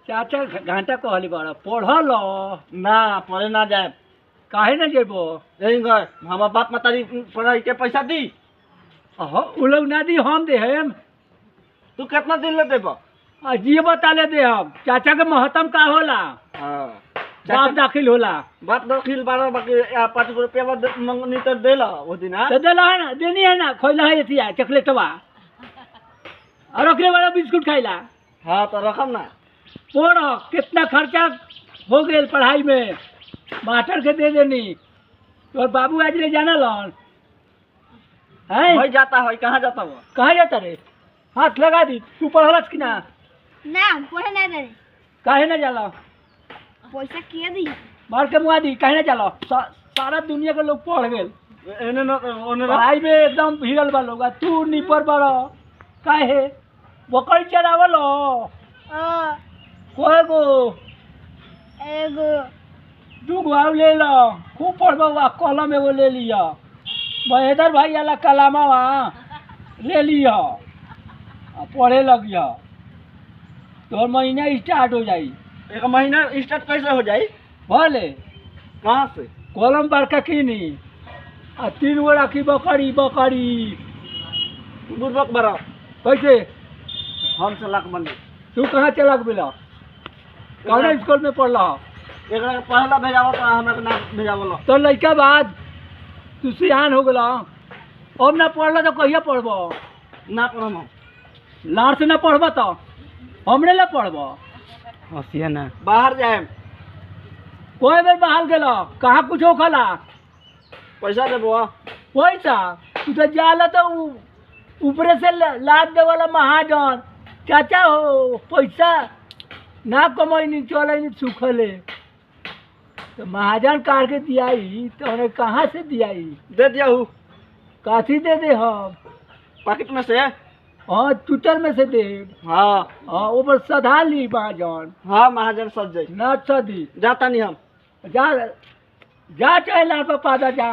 चाचा घंटा कहली बड़ा पढ़ल ना पढ़े ना जाए काहे ना जेबो यही गए हमार बाप मतारी पढ़ाई के पैसा दी उ लोग ना दी हम दे हम तू कितना दिन ले देबो जी बता ले दे हम चाचा के महत्तम का होला हाँ बाप दाखिल होला बाप दाखिल बारह बाकी 5 रुपया मंगनी तो देला वो दिन हाँ तो देला है ना देनी है ना खोला है ये चॉकलेटवा और ओकरे वाला बिस्कुट खाइला हाँ तो रखम ना पढ़ कितना खर्चा हो गए पढ़ाई में मास्टर के दे देनी और बाबू आज ले जाना लन भाई जाता है कहाँ जाता हुआ कहाँ जाता रे हाथ लगा दी तू पढ़लस कि ना पढ़े ना दे काहे ना जाला पैसा किए दी मार के मुआ दी काहे ना जाला सारा दुनिया के लोग पढ़ गए एने न ओने न पढ़ाई में एकदम भिड़ल बा लोग तू निपर बड़ा काहे बकरी चरावल कोई गो एगो दूगो आव ले लो खूब पढ़बा कलम एगो ले लिया महेंद्र भाई वाला कलामा ले लिया पढ़े लगिया तो महीना स्टार्ट हो जाई एक महीना स्टार्ट कैसे हो जाई भले कहाँ से कलम बड़का कीनी 3 गो रखी बकरी बुर्बक बड़ा कैसे हम से लाख बने तू कहाँ चला मिला कौन स्कूल में पढ़ रहा एक पहला भेजावो तो हमरा के ना भेजावो तो लड़का बाद तू सियान हो गला अब ना पढ़ल तो कहिया पढ़ब ना पढ़म हम लाड़ से ना पढ़ब तो हमरे ला पढ़ब हसिया ना बाहर जाए कोई बेर बाहर गेला कहाँ कुछ खला पैसा देबो पैसा तू तो जाला तो ऊपरे से लाद दे वाला महाजन चाचा हो पैसा ना कमैनी चलैनी सुखले तो महाजन काट के दियाई तो उन्हें कहाँ से दियाई दे दिया हूँ काथी दे दे हम पॉकेट में से हाँ चुटर में से दे हाँ हाँ ऊपर सधा ली महाजन हाँ महाजन सज जाई ना सदी जाता नहीं हम जा जा चाहे लाल पादा जा